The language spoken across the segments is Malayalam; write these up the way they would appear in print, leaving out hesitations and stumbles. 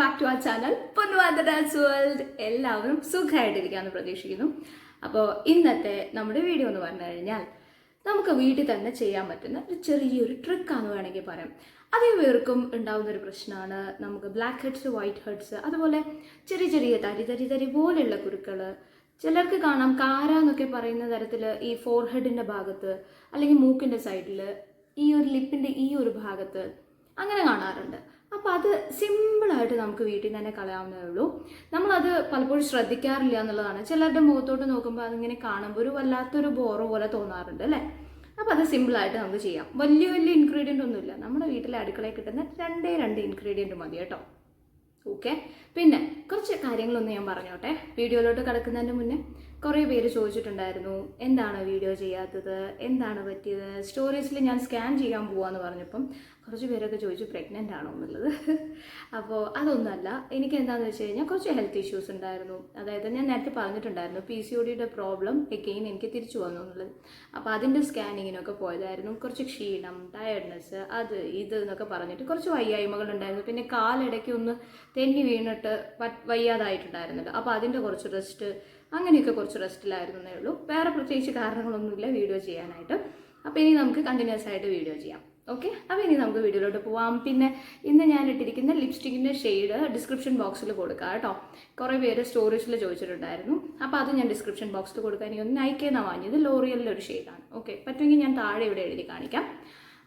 ബാക്ക് ടു അവർ ചാനൽ പൊന്നുവാദരാസ് വേൾഡ്. എല്ലാവരും സുഖമായിട്ടിരിക്കാമെന്ന് പ്രതീക്ഷിക്കുന്നു. അപ്പോൾ ഇന്നത്തെ നമ്മുടെ വീഡിയോ എന്ന് പറഞ്ഞു കഴിഞ്ഞാൽ നമുക്ക് വീട്ടിൽ തന്നെ ചെയ്യാൻ പറ്റുന്ന ഒരു ചെറിയൊരു ട്രിക്കാന്ന് വേണമെങ്കിൽ പറയാം. അതേ പേർക്കും ഉണ്ടാകുന്ന ഒരു പ്രശ്നമാണ് നമുക്ക് ബ്ലാക്ക് ഹെഡ്സ്, വൈറ്റ് ഹെഡ്സ്, അതുപോലെ ചെറിയ ചെറിയ തരി പോലെയുള്ള കുരുക്കൾ. ചിലർക്ക് കാണാം കാര എന്നൊക്കെ പറയുന്ന തരത്തിൽ ഈ ഫോർഹെഡിൻ്റെ ഭാഗത്ത് അല്ലെങ്കിൽ മൂക്കിൻ്റെ സൈഡിൽ ഈ ഒരു ലിപ്പിൻ്റെ ഈ ഒരു ഭാഗത്ത് അങ്ങനെ കാണാറുണ്ട്. അപ്പോൾ അത് സിമ്പിളായിട്ട് നമുക്ക് വീട്ടിൽ തന്നെ കളയാവുന്നതേ ഉള്ളൂ. നമ്മളത് പലപ്പോഴും ശ്രദ്ധിക്കാറില്ല എന്നുള്ളതാണ്. ചിലരുടെ മുഖത്തോട്ട് നോക്കുമ്പോൾ അതിങ്ങനെ കാണുമ്പോൾ ഒരു വല്ലാത്തൊരു ബോറോ പോലെ തോന്നാറുണ്ട് അല്ലേ. അപ്പോൾ അത് സിമ്പിളായിട്ട് നമുക്ക് ചെയ്യാം. വലിയ ഇൻഗ്രീഡിയൻ്റ് ഒന്നുമില്ല. നമ്മുടെ വീട്ടിലെ അടുക്കളയിൽ കിട്ടുന്ന രണ്ട് ഇൻഗ്രീഡിയൻറ്റ് മതി കേട്ടോ. ഓക്കെ, പിന്നെ കുറച്ച് കാര്യങ്ങളൊന്ന് ഞാൻ പറഞ്ഞോട്ടെ. വീഡിയോയിലോട്ട് കിടക്കുന്നതിന് മുന്നേ കുറേ പേര് ചോദിച്ചിട്ടുണ്ടായിരുന്നു, എന്താണ് വീഡിയോ ചെയ്യാത്തത്, എന്താണ് പറ്റിയത്. സ്റ്റോറേജിൽ ഞാൻ സ്കാൻ ചെയ്യാൻ പോവാന്ന് പറഞ്ഞപ്പം കുറച്ച് പേരൊക്കെ ചോദിച്ചു പ്രഗ്നൻ്റ് ആണോ എന്നുള്ളത്. അപ്പോൾ അതൊന്നുമല്ല. എനിക്ക് എന്താണെന്ന് വെച്ച് കഴിഞ്ഞാൽ കുറച്ച് ഹെൽത്ത് ഇഷ്യൂസ് ഉണ്ടായിരുന്നു. അതായത് ഞാൻ നേരത്തെ പറഞ്ഞിട്ടുണ്ടായിരുന്നു PCODയുടെ പ്രോബ്ലം എഗെയിൻ എനിക്ക് തിരിച്ചു വന്നു എന്നുള്ളത്. അപ്പോൾ അതിൻ്റെ സ്കാനിങ്ങിനൊക്കെ പോയതായിരുന്നു. കുറച്ച് ക്ഷീണം, ടയർഡ്നെസ്, അത് ഇത് എന്നൊക്കെ പറഞ്ഞിട്ട് കുറച്ച് വയ്യായ്മകൾ ഉണ്ടായിരുന്നു. പിന്നെ കാലിടയ്ക്ക് ഒന്ന് തെന്നി വീണിട്ട് വയ്യാതായിട്ടുണ്ടായിരുന്നല്ലോ. അപ്പോൾ അതിൻ്റെ കുറച്ച് റെസ്റ്റ്, അങ്ങനെയൊക്കെ കുറച്ച് റെസ്റ്റിലായിരുന്നേ ഉള്ളൂ. വേറെ പ്രത്യേകിച്ച് കാരണങ്ങളൊന്നുമില്ല വീഡിയോ ചെയ്യാനായിട്ട്. അപ്പോൾ ഇനി നമുക്ക് കണ്ടിന്യൂസ് ആയിട്ട് വീഡിയോ ചെയ്യാം. ഓക്കെ, അപ്പോൾ ഇനി നമുക്ക് വീഡിയോയിലോട്ട് പോവാം. പിന്നെ ഇന്ന് ഞാൻ ഇട്ടിരിക്കുന്ന ലിപ്സ്റ്റിക്കിൻ്റെ ഷെയ്ഡ് ഡിസ്ക്രിപ്ഷൻ ബോക്സിൽ കൊടുക്കാം കേട്ടോ. കുറേ പേര് സ്റ്റോറേജിൽ ചോദിച്ചിട്ടുണ്ടായിരുന്നു. അപ്പോൾ അത് ഞാൻ ഡിസ്ക്രിപ്ഷൻ ബോക്സിൽ കൊടുക്കാൻ ഇനി ഒന്ന് നൈക്കേന്നാണ് വാങ്ങിയത്. ലോറിയലിൻ്റെ ഒരു ഷെയ്ഡാണ്. ഓക്കെ, പറ്റുമെങ്കിൽ ഞാൻ താഴെ ഇവിടെ എഴുതി കാണിക്കാം.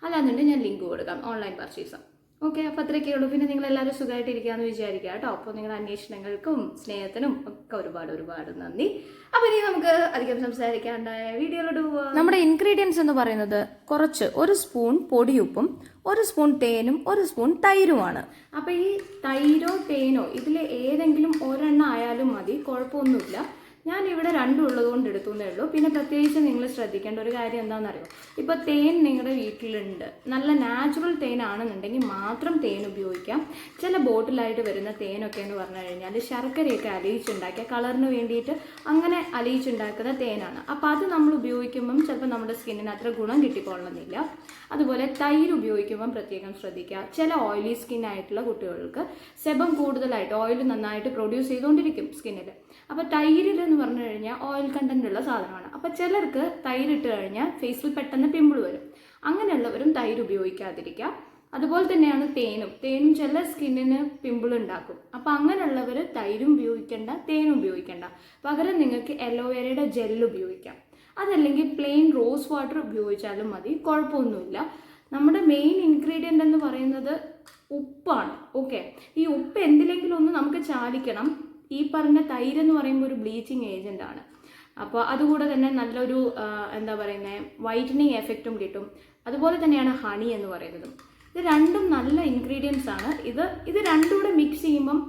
അല്ലാന്നുണ്ടെങ്കിൽ ഞാൻ ലിങ്ക് കൊടുക്കാം, ഓൺലൈൻ പർച്ചേസ്. ഓക്കെ, അപ്പോൾ അത്രയൊക്കെ ഉള്ളൂ. പിന്നെ നിങ്ങളെല്ലാവരും സുഖമായിട്ടിരിക്കാമെന്ന് വിചാരിക്കുക കേട്ടോ. അപ്പോൾ നിങ്ങളുടെ അന്വേഷണങ്ങൾക്കും സ്നേഹത്തിനും ഒക്കെ ഒരുപാട് നന്ദി. അപ്പോൾ ഇനി നമുക്ക് അധികം സംസാരിക്കാണ്ടായ വീഡിയോയിലോട്ട് പോവാം. നമ്മുടെ ഇൻഗ്രീഡിയൻസ് എന്ന് പറയുന്നത് കുറച്ച് 1 സ്പൂൺ പൊടിയുപ്പും 1 സ്പൂൺ തേനും 1 സ്പൂൺ തൈരുമാണ്. അപ്പോൾ ഈ തൈരോ തേനോ ഇതിൽ ഏതെങ്കിലും ഒരെണ്ണം ആയാലും മതി, കുഴപ്പമൊന്നുമില്ല. ഞാൻ ഇവിടെ രണ്ടും ഉള്ളതുകൊണ്ട് എടുത്തുന്നേ ഉള്ളൂ. പിന്നെ പ്രത്യേകിച്ച് നിങ്ങൾ ശ്രദ്ധിക്കേണ്ട ഒരു കാര്യം എന്താണെന്നറിയോ, ഇപ്പോൾ തേൻ നിങ്ങളുടെ വീട്ടിലുണ്ട്, നല്ല നാച്ചുറൽ തേനാണെന്നുണ്ടെങ്കിൽ മാത്രം തേൻ ഉപയോഗിക്കാം. ചില ബോട്ടിലായിട്ട് വരുന്ന തേനൊക്കെ എന്ന് പറഞ്ഞു കഴിഞ്ഞാൽ ശർക്കരയൊക്കെ അലിയിച്ചുണ്ടാക്കിയ കളറിന് വേണ്ടിയിട്ട് അങ്ങനെ അലിയിച്ചുണ്ടാക്കുന്ന തേനാണ്. അപ്പോൾ അത് നമ്മൾ ഉപയോഗിക്കുമ്പം ചിലപ്പോൾ നമ്മുടെ സ്കിന്നിന് അത്ര ഗുണം കിട്ടിക്കൊള്ളുന്നില്ല. അതുപോലെ തൈര് ഉപയോഗിക്കുമ്പം പ്രത്യേകം ശ്രദ്ധിക്കുക. ചില ഓയിലി സ്കിന്നായിട്ടുള്ള കുട്ടികൾക്ക് സെബം കൂടുതലായിട്ട് ഓയിൽ നന്നായിട്ട് പ്രൊഡ്യൂസ് ചെയ്തുകൊണ്ടിരിക്കും സ്കിന്നിൽ. അപ്പോൾ തൈരിൽ എന്ന് പറഞ്ഞു കഴിഞ്ഞാൽ ഓയിൽ കണ്ടന്റ് ഉള്ള സാധനമാണ്. അപ്പോൾ ചിലർക്ക് തൈരിട്ട് കഴിഞ്ഞാൽ ഫേസിൽ പെട്ടെന്ന് പിമ്പിൾ വരും. അങ്ങനെയുള്ളവരും തൈര് ഉപയോഗിക്കാതിരിക്കുക. അതുപോലെ തന്നെയാണ് തേനും ചില സ്കിന്നിന് പിമ്പിൾ ഉണ്ടാക്കും. അപ്പോൾ അങ്ങനെയുള്ളവർ തൈരും ഉപയോഗിക്കേണ്ട, തേനും ഉപയോഗിക്കേണ്ട. പകരം നിങ്ങൾക്ക് അലോവേരയുടെ ജെൽ ഉപയോഗിക്കാം. അതല്ലെങ്കിൽ പ്ലെയിൻ റോസ് വാട്ടർ ഉപയോഗിച്ചാലും മതി, കുഴപ്പമൊന്നുമില്ല. നമ്മുടെ മെയിൻ ഇൻഗ്രീഡിയൻ്റ് എന്ന് പറയുന്നത് ഉപ്പാണ്. ഓക്കെ, ഈ ഉപ്പ് എന്തിലെങ്കിലും ഒന്ന് നമുക്ക് ചാലിക്കണം. ഈ പറഞ്ഞ തൈര് എന്ന് പറയുമ്പോൾ ഒരു ബ്ലീച്ചിങ് ഏജൻ്റ് ആണ്. അപ്പോൾ അതുകൂടെ തന്നെ നല്ലൊരു എന്താ പറയുന്നത് വൈറ്റനിങ് എഫക്റ്റും കിട്ടും. അതുപോലെ തന്നെയാണ് ഹണി എന്ന് പറയുന്നതും. ഇത് രണ്ടും നല്ല ഇൻഗ്രീഡിയൻസ് ആണ്. ഇത് രണ്ടും കൂടെ മിക്സ് ചെയ്യുമ്പം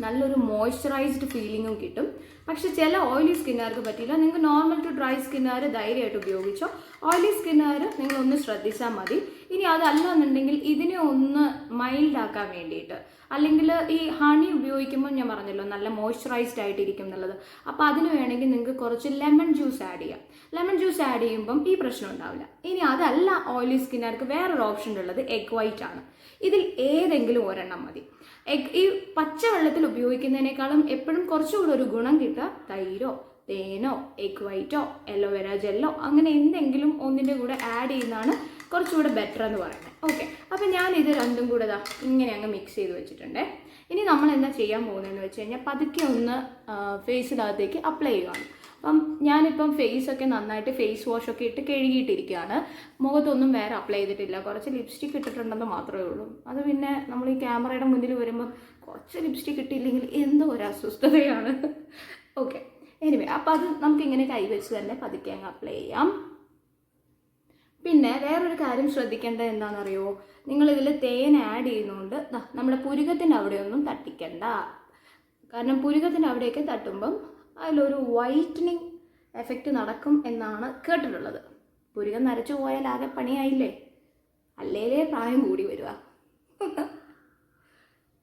നല്ലൊരു മോയ്സ്ചറൈസ്ഡ് ഫീലിങ്ങും കിട്ടും. പക്ഷെ ചില ഓയിലി സ്കിന്നുകാർക്ക് പറ്റില്ല. നിങ്ങൾക്ക് നോർമൽ ടു ഡ്രൈ സ്കിന്നുകാർ ധൈര്യമായിട്ട് ഉപയോഗിച്ചോ. ഓയിലി സ്കിന്നുകാർ നിങ്ങളൊന്ന് ശ്രദ്ധിച്ചാൽ മതി. ഇനി അതല്ല എന്നുണ്ടെങ്കിൽ ഇതിനെ ഒന്ന് മൈൽഡ് ആക്കാൻ വേണ്ടിയിട്ട്, അല്ലെങ്കിൽ ഈ ഹണി ഉപയോഗിക്കുമ്പോൾ ഞാൻ പറഞ്ഞല്ലോ നല്ല മോയ്സ്ചറൈസ്ഡ് ആയിട്ടിരിക്കും എന്നുള്ളത്. അപ്പോൾ അതിന് വേണമെങ്കിൽ നിങ്ങൾക്ക് കുറച്ച് ലെമൺ ജ്യൂസ് ആഡ് ചെയ്യാം. ലെമൺ ജ്യൂസ് ആഡ് ചെയ്യുമ്പം ഈ പ്രശ്നം ഉണ്ടാവില്ല. ഇനി അതല്ല ഓയിലി സ്കിന്നുകാർക്ക് വേറൊരു ഓപ്ഷൻ ഉള്ളത് എഗ് വൈറ്റ് ആണ്. ഇതിൽ ഏതെങ്കിലും ഒരെണ്ണം മതി. ഈ പച്ചവെള്ളത്തിൽ ഉപയോഗിക്കുന്നതിനേക്കാളും എപ്പോഴും കുറച്ചുകൂടെ ഒരു ഗുണം കിട്ടുക തൈരോ തേനോ എഗ് വൈറ്റോ അലോവേര ജെല്ലോ അങ്ങനെ എന്തെങ്കിലും ഒന്നിൻ്റെ കൂടെ ആഡ് ചെയ്യുന്നതാണ് കുറച്ചുകൂടെ ബെറ്റർ എന്ന് പറയുന്നത്. ഓക്കെ, അപ്പോൾ ഞാനിത് രണ്ടും കൂടെ ഇങ്ങനെ അങ്ങ് മിക്സ് ചെയ്ത് വെച്ചിട്ടുണ്ട്. ഇനി നമ്മൾ എന്താ ചെയ്യാൻ പോകുന്നതെന്ന് വെച്ച് കഴിഞ്ഞാൽ പതുക്കെ ഒന്ന് ഫേസിനകത്തേക്ക് അപ്ലൈ ചെയ്യുകയാണ്. അപ്പം ഞാനിപ്പം ഫേസൊക്കെ നന്നായിട്ട് ഫേസ് വാഷൊക്കെ ഇട്ട് കഴുകിയിട്ടിരിക്കുകയാണ്. മുഖത്തൊന്നും വേറെ അപ്ലൈ ചെയ്തിട്ടില്ല. കുറച്ച് ലിപ്സ്റ്റിക് ഇട്ടിട്ടുണ്ടെന്ന് മാത്രമേ ഉള്ളൂ. അത് പിന്നെ നമ്മൾ ഈ ക്യാമറയുടെ മുന്നിൽ വരുമ്പോൾ കുറച്ച് ലിപ്സ്റ്റിക് ഇട്ടില്ലെങ്കിൽ എന്തോ ഒരു അസ്വസ്ഥതയാണ്. ഓക്കെ, എനിവേ അപ്പോൾ അത് നമുക്കിങ്ങനെ കൈവച്ച് തന്നെ പതുക്കെ അങ്ങ് അപ്ലൈ ചെയ്യാം. പിന്നെ വേറൊരു കാര്യം ശ്രദ്ധിക്കേണ്ടത് എന്താണെന്നറിയോ, നിങ്ങളിതിൽ തേൻ ആഡ് ചെയ്യുന്നതുകൊണ്ട് നമ്മുടെ പുരുകത്തിൻ്റെ അവിടെയൊന്നും തട്ടിക്കണ്ട. കാരണം പുരുകത്തിൻ്റെ അവിടെയൊക്കെ തട്ടുമ്പം അതിലൊരു വൈറ്റനിങ് എഫക്റ്റ് നടക്കും എന്നാണ് കേട്ടിട്ടുള്ളത്. പുരുകം നരച്ചു പോയാൽ ആകെ പണിയായില്ലേ, അല്ലേലേ പ്രായം കൂടി വരിക.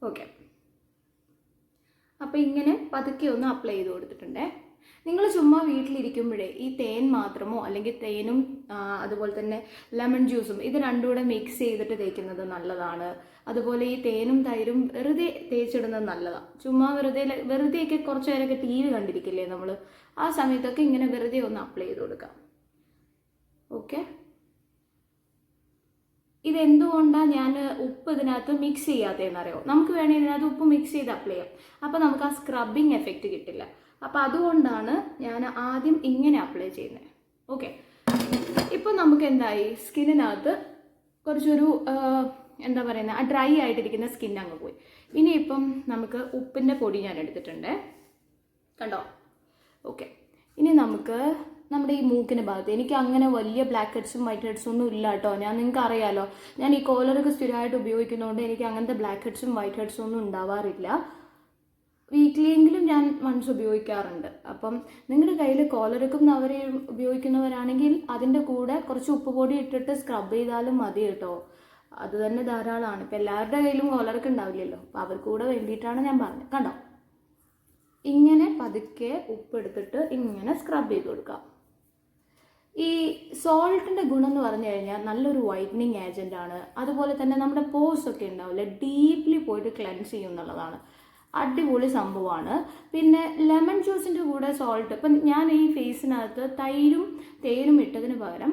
ഓക്കെ, അപ്പോൾ ഇങ്ങനെ പതുക്കെ ഒന്ന് അപ്ലൈ ചെയ്ത് കൊടുത്തിട്ടുണ്ടേ. നിങ്ങൾ ചുമ്മാ വീട്ടിലിരിക്കുമ്പോഴേ ഈ തേൻ മാത്രമോ അല്ലെങ്കിൽ തേനും അതുപോലെ തന്നെ ലെമൺ ജ്യൂസും ഇത് രണ്ടും കൂടെ മിക്സ് ചെയ്തിട്ട് തേക്കുന്നത് നല്ലതാണ്. അതുപോലെ ഈ തേനും തൈരും വെറുതെ തേച്ചിടുന്നത് നല്ലതാണ്. ചുമ്മാ വെറുതെയൊക്കെ കുറച്ച് നേരമൊക്കെ ടി വി കണ്ടിരിക്കില്ലേ നമ്മൾ, ആ സമയത്തൊക്കെ ഇങ്ങനെ വെറുതെ ഒന്ന് അപ്ലൈ ചെയ്ത് കൊടുക്കാം. ഓക്കെ, ഇതെന്തുകൊണ്ടാണ് ഞാൻ ഉപ്പ് ഇതിനകത്ത് മിക്സ് ചെയ്യാത്തതെന്നറിയോ? നമുക്ക് വേണമെങ്കിൽ ഇതിനകത്ത് ഉപ്പ് മിക്സ് ചെയ്ത് അപ്ലൈ ചെയ്യാം, അപ്പോൾ നമുക്ക് ആ സ്ക്രബിങ് എഫക്റ്റ് കിട്ടില്ല. അപ്പോൾ അതുകൊണ്ടാണ് ഞാൻ ആദ്യം ഇങ്ങനെ അപ്ലൈ ചെയ്യുന്നത്. ഓക്കെ, ഇപ്പം നമുക്ക് എന്തായി, സ്കിന്നിനകത്ത് കുറച്ചൊരു എന്താ പറയുന്നത്, ആ ഡ്രൈ ആയിട്ടിരിക്കുന്ന സ്കിൻ അങ്ങ് പോയി. ഇനിയിപ്പം നമുക്ക് ഉപ്പിൻ്റെ പൊടി ഞാൻ എടുത്തിട്ടുണ്ട്, കണ്ടോ? ഓക്കെ, ഇനി നമുക്ക് നമ്മുടെ ഈ മൂക്കിൻ്റെ ഭാഗത്ത്, എനിക്ക് അങ്ങനെ വലിയ ബ്ലാക്ക് ഹെഡ്സും വൈറ്റ് ഹെഡ്സും ഒന്നും ഇല്ല കേട്ടോ. നിങ്ങൾക്ക് അറിയാലോ, ഞാൻ ഈ കോലറൊക്കെ സ്ഥിരമായിട്ട് ഉപയോഗിക്കുന്നതുകൊണ്ട് എനിക്ക് അങ്ങനത്തെ ബ്ലാക്ക് ഹെഡ്സും വൈറ്റ് ഹെഡ്സും ഒന്നും ഉണ്ടാവാറില്ല. വീക്ക്ലിയെങ്കിലും ഞാൻ വൺസ് ഉപയോഗിക്കാറുണ്ട്. അപ്പം നിങ്ങളുടെ കയ്യിൽ കോലറക്കും അവർ ഉപയോഗിക്കുന്നവരാണെങ്കിൽ അതിൻ്റെ കൂടെ കുറച്ച് ഉപ്പ് പൊടി ഇട്ടിട്ട് സ്ക്രബ് ചെയ്താലും മതി കേട്ടോ. അത് തന്നെ ധാരാളമാണ്. ഇപ്പം എല്ലാവരുടെ കയ്യിലും കോലറക്ക് ഉണ്ടാവില്ലല്ലോ, അപ്പം അവർക്ക് കൂടെ വേണ്ടിയിട്ടാണ് ഞാൻ പറഞ്ഞത്. കണ്ടോ, ഇങ്ങനെ പതുക്കെ ഉപ്പെടുത്തിട്ട് ഇങ്ങനെ സ്ക്രബ് ചെയ്ത് കൊടുക്കാം. ഈ സോൾട്ടിൻ്റെ ഗുണം എന്ന് പറഞ്ഞു കഴിഞ്ഞാൽ നല്ലൊരു വൈറ്റനിങ് ഏജൻ്റ് ആണ്. അതുപോലെ തന്നെ നമ്മുടെ പോസ് ഒക്കെ ഉണ്ടാവില്ലേ, ഡീപ്ലി പോയിട്ട് ക്ലെൻസ് ചെയ്യും എന്നുള്ളതാണ്. അടിപൊളി സംഭവമാണ്. പിന്നെ ലെമൺ ജ്യൂസിൻ്റെ കൂടെ സോൾട്ട്, ഇപ്പം ഞാൻ ഈ ഫേസിനകത്ത് തൈരും തേനും ഇട്ടതിന് പകരം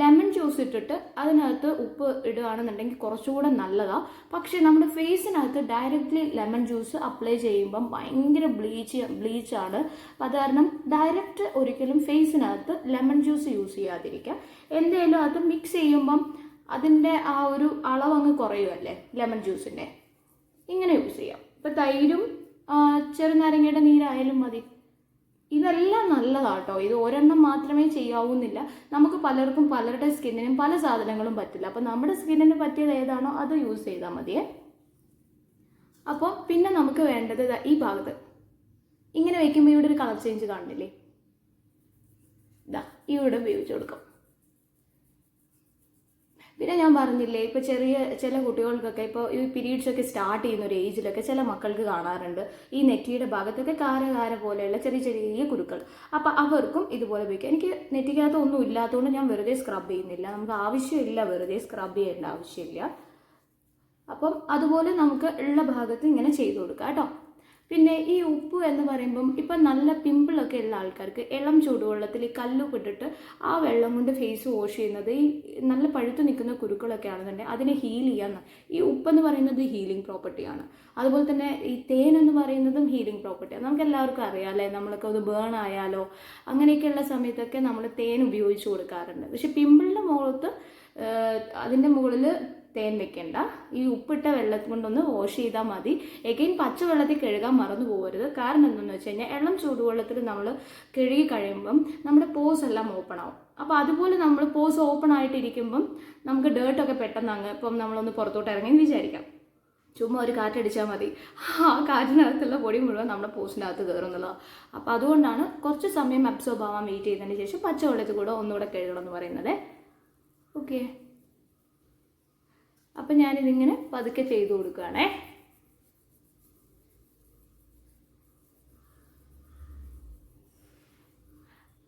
ലെമൺ ജ്യൂസ് ഇട്ടിട്ട് അതിനകത്ത് ഉപ്പ് ഇടുകയാണെന്നുണ്ടെങ്കിൽ കുറച്ചുകൂടെ നല്ലതാണ്. പക്ഷേ നമ്മുടെ ഫേസിനകത്ത് ഡയറക്റ്റ്ലി ലെമൺ ജ്യൂസ് അപ്ലൈ ചെയ്യുമ്പം ഭയങ്കര ബ്ലീച്ചാണ്. അപ്പം അത് കാരണം ഡയറക്റ്റ് ഒരിക്കലും ഫേസിനകത്ത് ലെമൺ ജ്യൂസ് യൂസ് ചെയ്യാതിരിക്കുക. എന്തായാലും അത് മിക്സ് ചെയ്യുമ്പം അതിൻ്റെ ആ ഒരു അളവങ്ങ് കുറയുമല്ലേ ലെമൺ ജ്യൂസിൻ്റെ. ഇങ്ങനെ യൂസ് ചെയ്യാം. ഇപ്പം തൈരും ചെറുനാരങ്ങയുടെ നീരായാലും മതി. ഇതെല്ലാം നല്ലതാട്ടോ. ഇത് ഒരെണ്ണം മാത്രമേ ചെയ്യാവുന്നില്ല. നമുക്ക് പലർക്കും പലരുടെ സ്കിന്നിനും പല സാധനങ്ങളും പറ്റില്ല. അപ്പം നമ്മുടെ സ്കിന്നിന് പറ്റിയത് ഏതാണോ അത് യൂസ് ചെയ്താൽ മതിയേ. അപ്പോൾ പിന്നെ നമുക്ക് വേണ്ടത് ഈ ഭാഗത്ത് ഇങ്ങനെ വയ്ക്കുമ്പോൾ ഇവിടെ ഒരു കളർ ചേഞ്ച് കാണുന്നില്ലേ, ഇതാ ഇവിടെ ഉപയോഗിച്ച് കൊടുക്കും. പിന്നെ ഞാൻ പറഞ്ഞില്ലേ, ഇപ്പോൾ ചില കുട്ടികൾക്കൊക്കെ ഇപ്പോൾ ഈ പീരീഡ്സൊക്കെ സ്റ്റാർട്ട് ചെയ്യുന്ന ഒരു ഏജിലൊക്കെ ചില മക്കൾക്ക് കാണാറുണ്ട് ഈ നെറ്റിയുടെ ഭാഗത്തൊക്കെ കാര പോലെയുള്ള ചെറിയ കുരുക്കൾ. അപ്പോൾ അവർക്കും ഇതുപോലെ ഉപയോഗിക്കാം. എനിക്ക് നെറ്റിക്കകത്ത് ഒന്നും ഇല്ലാത്തതുകൊണ്ട് ഞാൻ വെറുതെ സ്ക്രബ് ചെയ്യുന്നില്ല. നമുക്ക് ആവശ്യമില്ല, വെറുതെ സ്ക്രബ് ചെയ്യേണ്ട ആവശ്യമില്ല. അപ്പം അതുപോലെ നമുക്ക് ഉള്ള ഭാഗത്ത് ഇങ്ങനെ ചെയ്ത് കൊടുക്കാം കേട്ടോ. പിന്നെ ഈ ഉപ്പ് എന്ന് പറയുമ്പം ഇപ്പം നല്ല പിമ്പിളൊക്കെ ഉള്ള ആൾക്കാർക്ക് ഇളം ചൂടുവെള്ളത്തിൽ ഈ കല്ലുപ്പ് ഇട്ടിട്ട് ആ വെള്ളം കൊണ്ട് ഫേസ് വാഷ് ചെയ്യുന്നത്, ഈ നല്ല പഴുത്തു നിൽക്കുന്ന കുരുക്കളൊക്കെ ആണെന്നുണ്ടെങ്കിൽ അതിനെ ഹീൽ ചെയ്യാമെന്ന്. ഈ ഉപ്പെന്ന് പറയുന്നത് ഹീലിംഗ് പ്രോപ്പർട്ടിയാണ്. അതുപോലെ തന്നെ ഈ തേൻ എന്ന് പറയുന്നതും ഹീലിംഗ് പ്രോപ്പർട്ടിയാണ്. നമുക്ക് എല്ലാവർക്കും അറിയാം അല്ലേ, നമ്മളൊക്കെ ഒന്ന് ബേൺ ആയാലോ അങ്ങനെയൊക്കെയുള്ള സമയത്തൊക്കെ നമ്മൾ തേൻ ഉപയോഗിച്ച് കൊടുക്കാറുണ്ട്. പക്ഷെ പിമ്പിളിൻ്റെ മുഖത്ത് അതിൻ്റെ മുകളിൽ തേൻ വെക്കേണ്ട, ഈ ഉപ്പിട്ട വെള്ളം കൊണ്ടൊന്ന് വാഷ് ചെയ്താൽ മതി. എഗെയിൻ പച്ചവെള്ളത്തിൽ കഴുകാൻ മറന്നു പോകരുത്. കാരണം എന്താണെന്ന് വെച്ച് കഴിഞ്ഞാൽ ഇളം ചൂടുവെള്ളത്തിൽ നമ്മൾ കഴുകി കഴിയുമ്പം നമ്മുടെ പോസ് എല്ലാം ഓപ്പൺ ആവും. അപ്പോൾ അതുപോലെ നമ്മൾ പോസ് ഓപ്പൺ ആയിട്ടിരിക്കുമ്പം നമുക്ക് ഡേർട്ടൊക്കെ പെട്ടെന്ന് അങ്ങ് ഇപ്പം നമ്മളൊന്ന് പുറത്തോട്ട് ഇറങ്ങി വിചാരിക്കാം, ചുമ്മാ ഒരു കാറ്റടിച്ചാൽ മതി, ആ കാറ്റിനകത്തുള്ള പൊടി മുഴുവൻ നമ്മുടെ പോസ്റ്റിനകത്ത് കയറുന്നുള്ളതാണ്. അപ്പോൾ അതുകൊണ്ടാണ് കുറച്ച് സമയം അബ്സോർബ് ആവാൻ വെയിറ്റ് ചെയ്തതിന് ശേഷം പച്ചവെള്ളത്തിൽ കൂടെ ഒന്നുകൂടെ കഴുകണം എന്ന് പറയുന്നത്. ഓക്കെ, അപ്പം ഞാനിതിങ്ങനെ പതുക്കെ ചെയ്ത് കൊടുക്കുകയാണേ.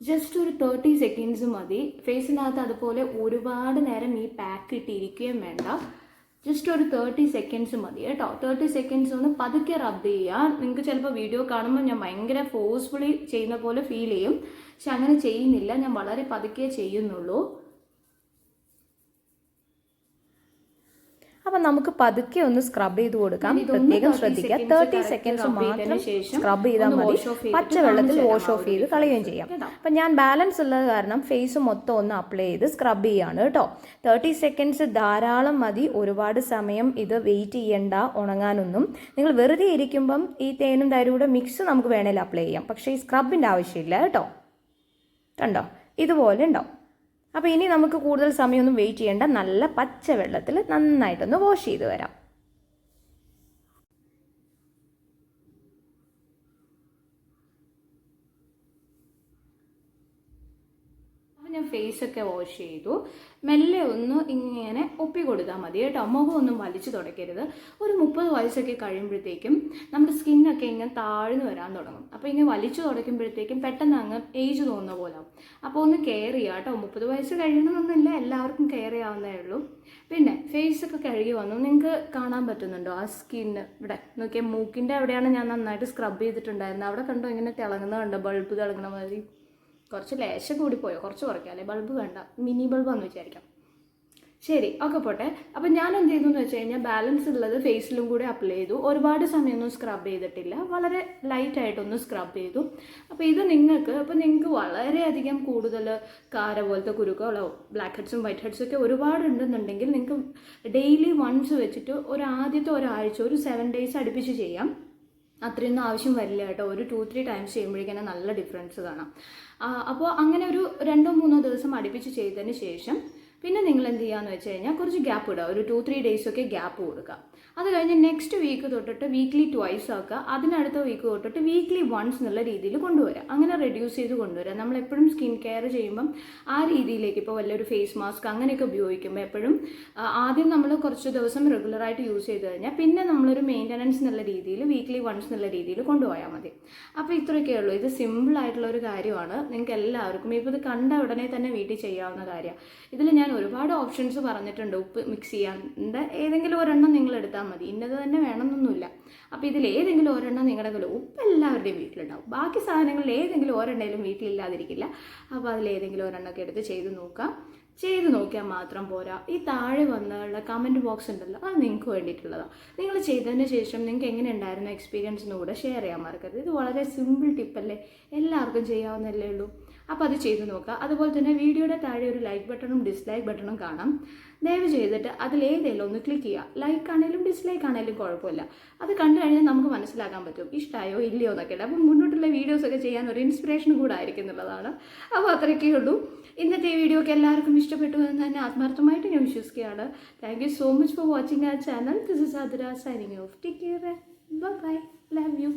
ജസ്റ്റ് ഒരു 30 സെക്കൻഡ്സ് മതി. ഫേസിനകത്ത് അതുപോലെ ഒരുപാട് നേരം ഈ പാക്ക് ഇട്ടിരിക്കുകയും വേണ്ട. ജസ്റ്റ് ഒരു 30 സെക്കൻഡ്സ് മതി കേട്ടോ. 30 സെക്കൻഡ്സ് ഒന്ന് പതുക്കെ റബ്ബ് ചെയ്യുക. നിങ്ങൾക്ക് ചിലപ്പോൾ വീഡിയോ കാണുമ്പോൾ ഞാൻ ഭയങ്കര ഫോഴ്സ്ഫുള്ളി ചെയ്യുന്ന പോലെ ഫീൽ ചെയ്യും. പക്ഷെ അങ്ങനെ ചെയ്യുന്നില്ല, ഞാൻ വളരെ പതുക്കെ ചെയ്യുന്നുള്ളൂ. അപ്പം നമുക്ക് പതുക്കെ ഒന്ന് സ്ക്രബ് ചെയ്ത് കൊടുക്കാം. പ്രത്യേകം ശ്രദ്ധിക്കുക, 30 സെക്കൻഡ്സ് മാത്രം സ്ക്രബ് ചെയ്താൽ മതി. പച്ചവെള്ളത്തിൽ വാഷ് ഓഫ് ചെയ്ത് കളയുകയും ചെയ്യാം. അപ്പം ഞാൻ ബാലൻസ് ഉള്ളത് കാരണം ഫേസ് മൊത്തം ഒന്ന് അപ്ലൈ ചെയ്ത് സ്ക്രബ് ചെയ്യാണ് കേട്ടോ. 30 സെക്കൻഡ്സ് ധാരാളം മതി. ഒരുപാട് സമയം ഇത് വെയിറ്റ് ചെയ്യേണ്ട ഉണങ്ങാനൊന്നും. നിങ്ങൾ വെറുതെ ഇരിക്കുമ്പം ഈ തേനും തൈരും കൂടെ മിക്സ് നമുക്ക് വേണമെങ്കിൽ അപ്ലൈ ചെയ്യാം. പക്ഷേ ഈ സ്ക്രബിൻ്റെ ആവശ്യമില്ല കേട്ടോ. കണ്ടോ, ഇതുപോലെ ഉണ്ടാവും. അപ്പോൾ ഇനി നമുക്ക് കൂടുതൽ സമയമൊന്നും വെയിറ്റ് ചെയ്യേണ്ട. നല്ല പച്ച വെള്ളത്തിൽ നന്നായിട്ടൊന്ന് വാഷ് ചെയ്ത് വരാം. അപ്പോൾ ഞാൻ ഫേസൊക്കെ വാഷ് ചെയ്തു, മെല്ലെ ഒന്ന് ഇങ്ങനെ ഒപ്പി കൊടുത്താൽ മതി കേട്ടോ. മുഖം ഒന്നും വലിച്ചു തുടക്കരുത്. ഒരു 30 വയസ്സൊക്കെ കഴിയുമ്പോഴത്തേക്കും നമ്മുടെ സ്കിന്നൊക്കെ ഇങ്ങനെ താഴ്ന്നു വരാൻ തുടങ്ങും. അപ്പോൾ ഇങ്ങനെ വലിച്ചു തുടക്കുമ്പോഴത്തേക്കും പെട്ടെന്ന് അങ്ങ് ഏജ് തോന്നുന്ന പോലെ ആവും. അപ്പോൾ ഒന്ന് കെയർ ചെയ്യുക കേട്ടോ. 30 വയസ്സ് കഴിയണമെന്നൊന്നുമില്ല, എല്ലാവർക്കും കെയർ ചെയ്യാവുന്നേ ഉള്ളൂ. പിന്നെ ഫേസൊക്കെ കഴുകി വന്നു, നിങ്ങൾക്ക് കാണാൻ പറ്റുന്നുണ്ടോ ആ സ്കിന്ന്? ഇവിടെ നോക്കിയാൽ മൂക്കിൻ്റെ അവിടെയാണ് ഞാൻ നന്നായിട്ട് സ്ക്രബ് ചെയ്തിട്ടുണ്ടായിരുന്നത്. അവിടെ കണ്ടോ ഇങ്ങനെ തിളങ്ങുന്നത് കണ്ടോ, ബൾബ് തിളങ്ങണ മാതിരി. കുറച്ച് ലേശം കൂടിപ്പോയോ, കുറച്ച് കുറയ്ക്കാം അല്ലേ? ബൾബ് വേണ്ട, മിനി ബൾബാന്ന് വിചാരിക്കാം. ശരി, ഒക്കെ പോട്ടെ. അപ്പം ഞാൻ എന്ത് ചെയ്തു എന്ന് വെച്ച് കഴിഞ്ഞാൽ ബാലൻസ് ഉള്ളത് ഫേസിലും കൂടെ അപ്ലൈ ചെയ്തു. ഒരുപാട് സമയമൊന്നും സ്ക്രബ് ചെയ്തിട്ടില്ല, വളരെ ലൈറ്റായിട്ടൊന്ന് സ്ക്രബ് ചെയ്തു. അപ്പോൾ ഇത് നിങ്ങൾക്ക് വളരെയധികം കൂടുതൽ കാര പോലത്തെ കുരുക്കളോ ബ്ലാക്ക് ഹെഡ്സും വൈറ്റ് ഹെഡ്സും ഒക്കെ ഒരുപാട് ഉണ്ടെന്നുണ്ടെങ്കിൽ നിങ്ങൾക്ക് ഡെയിലി വൺസ് വെച്ചിട്ട് ആദ്യത്തെ ഒരാഴ്ച ഒരു 7 days അടുപ്പിച്ച് ചെയ്യാം. അത്രയൊന്നും ആവശ്യം വരില്ല കേട്ടോ. ഒരു 2-3 ടൈംസ് ചെയ്യുമ്പോഴേക്കും നല്ല ഡിഫറൻസ് കാണാം. അപ്പോൾ അങ്ങനെ ഒരു 2-3 ദിവസം അടുപ്പിച്ച് ചെയ്തതിന് ശേഷം പിന്നെ നിങ്ങൾ എന്ത് ചെയ്യാന്ന് വെച്ച് കഴിഞ്ഞാൽ കുറച്ച് ഗ്യാപ്പ് ഇടുക, ഒരു 2-3 days ഒക്കെ ഗ്യാപ്പ് കൊടുക്കുക. അത് കഴിഞ്ഞ് നെക്സ്റ്റ് വീക്ക് തൊട്ടിട്ട് വീക്ക്ലി 2 ആക്കുക. അതിനടുത്ത വീക്ക് തൊട്ടിട്ട് വീക്ക്ലി 1 എന്നുള്ള രീതിയിൽ കൊണ്ടുവരാം. അങ്ങനെ റെഡ്യൂസ് ചെയ്ത് കൊണ്ടുവരാം. നമ്മളെപ്പോഴും സ്കിൻ കെയർ ചെയ്യുമ്പം ആ രീതിയിലേക്ക്, ഇപ്പോൾ വലിയൊരു ഫേസ് മാസ്ക് അങ്ങനെയൊക്കെ ഉപയോഗിക്കുമ്പോൾ എപ്പോഴും ആദ്യം നമ്മൾ കുറച്ച് ദിവസം റെഗുലറായിട്ട് യൂസ് ചെയ്ത് കഴിഞ്ഞാൽ പിന്നെ നമ്മളൊരു മെയിൻ്റനൻസ് എന്നുള്ള രീതിയിൽ വീക്ക്ലി 1 എന്നുള്ള രീതിയിൽ കൊണ്ടുപോയാൽ മതി. അപ്പോൾ ഇത്രയൊക്കെ ഉള്ളൂ. ഇത് സിമ്പിളായിട്ടുള്ള ഒരു കാര്യമാണ്. നിങ്ങൾക്ക് എല്ലാവർക്കും ഇപ്പോൾ ഇത് കണ്ട ഉടനെ തന്നെ വീട്ടിൽ ചെയ്യാവുന്ന കാര്യമാണ്. ഇതിൽ ഞാൻ ഒരുപാട് ഓപ്ഷൻസ് പറഞ്ഞിട്ടുണ്ട്. ഉപ്പ് മിക്സ് ചെയ്യാണ്ട് ഏതെങ്കിലും ഒരെണ്ണം നിങ്ങൾ എടുത്താൽ മതി, ഇന്നത് തന്നെ വേണമെന്നൊന്നുമില്ല. അപ്പോൾ ഇതിൽ ഏതെങ്കിലും ഒരെണ്ണം നിങ്ങളുടെ കയ്യിൽ, ഉപ്പ് എല്ലാവരുടെയും വീട്ടിലുണ്ടാവും, ബാക്കി സാധനങ്ങളിൽ ഏതെങ്കിലും ഒരെണ്ണമെങ്കിലും വീട്ടിലില്ലാതിരിക്കില്ല. അപ്പോൾ അതിലേതെങ്കിലും ഒരെണ്ണമൊക്കെ എടുത്ത് ചെയ്ത് നോക്കിയാൽ മാത്രം പോരാ. ഈ താഴെ വന്നുള്ള കമൻറ്റ് ബോക്സ് ഉണ്ടല്ലോ, അത് നിങ്ങൾക്ക് വേണ്ടിയിട്ടുള്ളതാണ്. നിങ്ങൾ ചെയ്തതിന് ശേഷം നിങ്ങൾക്ക് എങ്ങനെ ഉണ്ടായിരുന്ന എക്സ്പീരിയൻസിനും കൂടെ ഷെയർ ചെയ്യാൻ മറക്കരുത്. ഇത് വളരെ സിമ്പിൾ ടിപ്പല്ലേ, എല്ലാവർക്കും ചെയ്യാവുന്നല്ലേ ഉള്ളൂ. അപ്പോൾ അത് ചെയ്ത് നോക്കുക. അതുപോലെ തന്നെ വീഡിയോയുടെ താഴെ ഒരു ലൈക്ക് ബട്ടണും ഡിസ്ലൈക്ക് ബട്ടണും കാണാം. ദയവ് ചെയ്തിട്ട് അതിലേതെങ്കിലും ഒന്ന് ക്ലിക്ക് ചെയ്യുക. ലൈക്ക് ആണെങ്കിലും ഡിസ്ലൈക്ക് ആണെങ്കിലും കുഴപ്പമില്ല. അത് കണ്ടു കഴിഞ്ഞാൽ നമുക്ക് മനസ്സിലാക്കാൻ പറ്റും ഇഷ്ടമായോ ഇല്ലയോ എന്നൊക്കെ. അപ്പം മുന്നോട്ടുള്ള വീഡിയോസൊക്കെ ചെയ്യാൻ ഒരു ഇൻസ്പിറേഷൻ കൂടെ ആയിരിക്കും എന്നുള്ളതാണ്. അപ്പോൾ അത്രയൊക്കെ ഉള്ളൂ. ഇന്നത്തെ ഈ വീഡിയോ ഒക്കെ എല്ലാവർക്കും ഇഷ്ടപ്പെട്ടു എന്ന് തന്നെ ആത്മാർത്ഥമായിട്ട് ഞാൻ വിശ്വസിക്കുകയാണ്. Thank you so much for watching our channel. This is Athira signing off. Take care. Bye bye. Love U.